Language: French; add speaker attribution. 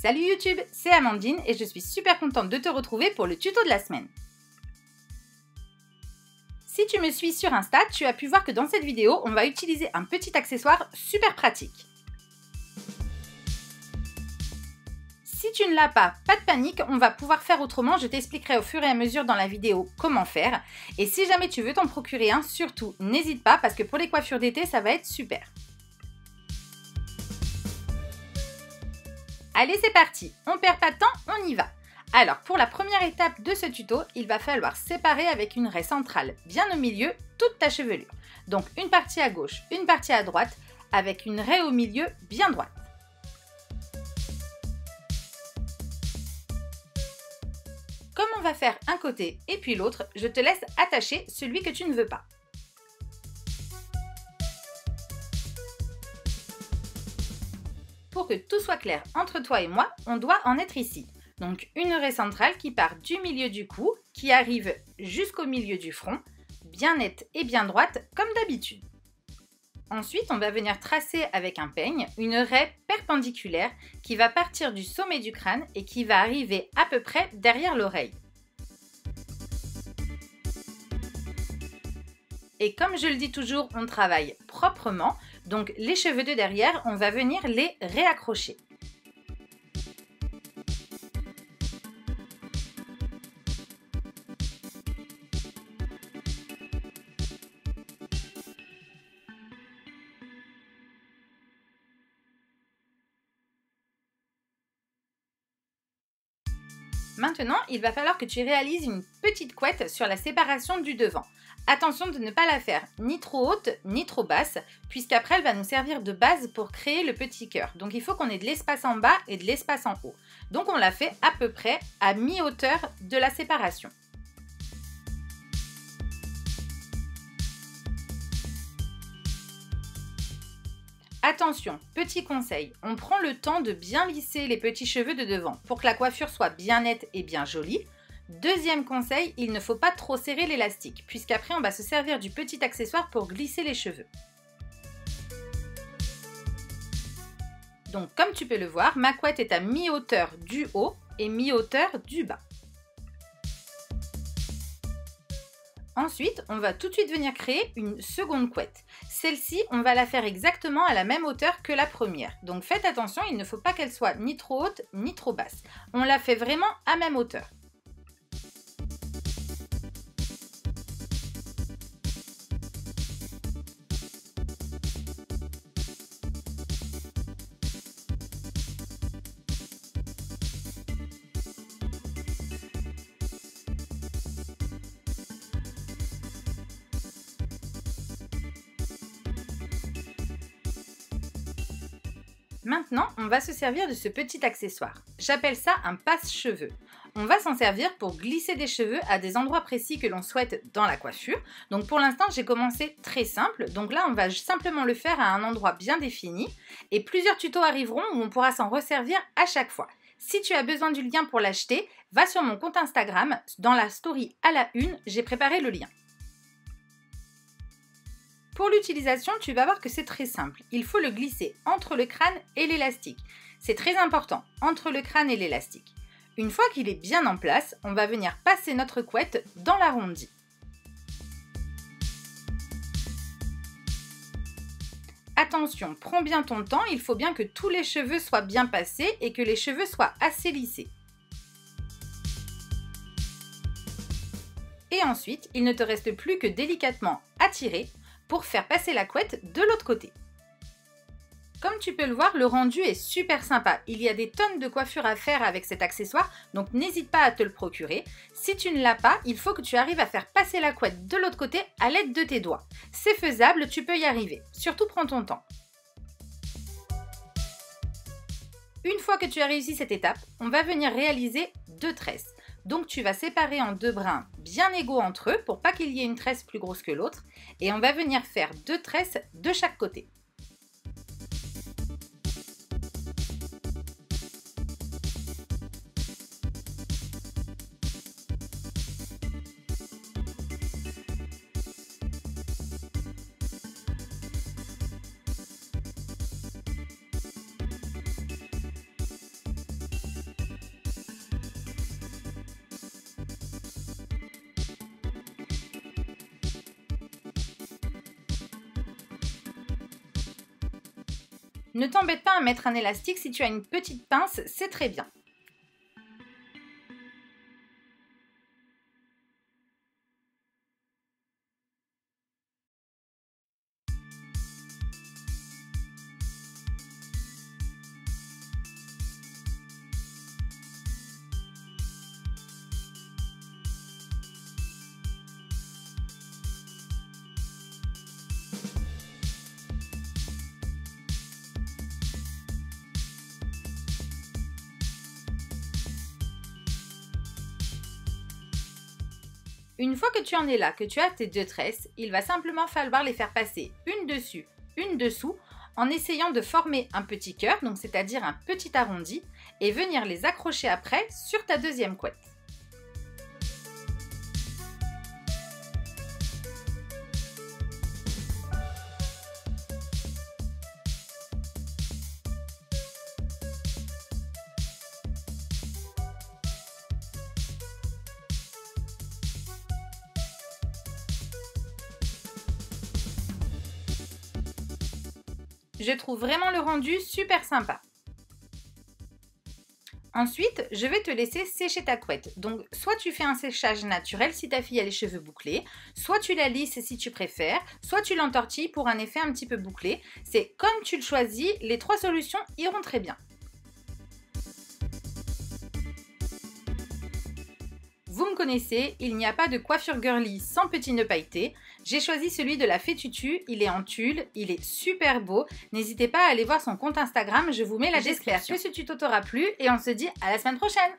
Speaker 1: Salut YouTube, c'est Amandine et je suis super contente de te retrouver pour le tuto de la semaine. Si tu me suis sur Insta, tu as pu voir que dans cette vidéo, on va utiliser un petit accessoire super pratique. Si tu ne l'as pas, pas de panique, on va pouvoir faire autrement, je t'expliquerai au fur et à mesure dans la vidéo comment faire. Et si jamais tu veux t'en procurer un, surtout n'hésite pas parce que pour les coiffures d'été, ça va être super. Allez, c'est parti, on perd pas de temps, on y va. Alors, pour la première étape de ce tuto, il va falloir séparer avec une raie centrale, bien au milieu, toute ta chevelure. Donc, une partie à gauche, une partie à droite, avec une raie au milieu bien droite. Comme on va faire un côté et puis l'autre, je te laisse attacher celui que tu ne veux pas. Pour que tout soit clair entre toi et moi, on doit en être ici. Donc une raie centrale qui part du milieu du cou, qui arrive jusqu'au milieu du front, bien nette et bien droite comme d'habitude. Ensuite, on va venir tracer avec un peigne une raie perpendiculaire qui va partir du sommet du crâne et qui va arriver à peu près derrière l'oreille. Et comme je le dis toujours, on travaille proprement, donc les cheveux de derrière, on va venir les réaccrocher. Maintenant, il va falloir que tu réalises une petite couette sur la séparation du devant. Attention de ne pas la faire ni trop haute ni trop basse, puisqu'après elle va nous servir de base pour créer le petit cœur. Donc il faut qu'on ait de l'espace en bas et de l'espace en haut. Donc on la fait à peu près à mi-hauteur de la séparation. Attention, petit conseil, on prend le temps de bien lisser les petits cheveux de devant pour que la coiffure soit bien nette et bien jolie. Deuxième conseil, il ne faut pas trop serrer l'élastique, puisqu'après on va se servir du petit accessoire pour glisser les cheveux. Donc comme tu peux le voir, ma couette est à mi-hauteur du haut et mi-hauteur du bas. Ensuite, on va tout de suite venir créer une seconde couette. Celle-ci, on va la faire exactement à la même hauteur que la première. Donc faites attention, il ne faut pas qu'elle soit ni trop haute ni trop basse. On la fait vraiment à même hauteur. Maintenant, on va se servir de ce petit accessoire. J'appelle ça un passe-cheveux. On va s'en servir pour glisser des cheveux à des endroits précis que l'on souhaite dans la coiffure. Donc pour l'instant, j'ai commencé très simple. Donc là, on va simplement le faire à un endroit bien défini. Et plusieurs tutos arriveront où on pourra s'en resservir à chaque fois. Si tu as besoin du lien pour l'acheter, va sur mon compte Instagram. Dans la story à la une, j'ai préparé le lien. Pour l'utilisation, tu vas voir que c'est très simple. Il faut le glisser entre le crâne et l'élastique. C'est très important, entre le crâne et l'élastique. Une fois qu'il est bien en place, on va venir passer notre couette dans l'arrondi. Attention, prends bien ton temps, il faut bien que tous les cheveux soient bien passés et que les cheveux soient assez lissés. Et ensuite, il ne te reste plus que délicatement à tirer pour faire passer la couette de l'autre côté. Comme tu peux le voir, le rendu est super sympa. Il y a des tonnes de coiffures à faire avec cet accessoire, donc n'hésite pas à te le procurer. Si tu ne l'as pas, il faut que tu arrives à faire passer la couette de l'autre côté à l'aide de tes doigts. C'est faisable, tu peux y arriver. Surtout prends ton temps. Une fois que tu as réussi cette étape, on va venir réaliser deux tresses. Donc tu vas séparer en deux brins bien égaux entre eux pour pas qu'il y ait une tresse plus grosse que l'autre. Et on va venir faire deux tresses de chaque côté. Ne t'embête pas à mettre un élastique, si tu as une petite pince, c'est très bien. Une fois que tu en es là, que tu as tes 2 tresses, il va simplement falloir les faire passer une dessus, une dessous, en essayant de former un petit cœur, donc c'est-à-dire un petit arrondi, et venir les accrocher après sur ta deuxième couette. Je trouve vraiment le rendu super sympa. Ensuite, je vais te laisser sécher ta couette. Donc, soit tu fais un séchage naturel si ta fille a les cheveux bouclés, soit tu la lisses si tu préfères, soit tu l'entortilles pour un effet un petit peu bouclé. C'est comme tu le choisis, les 3 solutions iront très bien. Vous me connaissez, il n'y a pas de coiffure girly sans petits nœuds pailletés. J'ai choisi celui de la Fée Tutu, il est en tulle, il est super beau. N'hésitez pas à aller voir son compte Instagram, je vous mets la description. J'espère que ce tuto t'aura plu et on se dit à la semaine prochaine.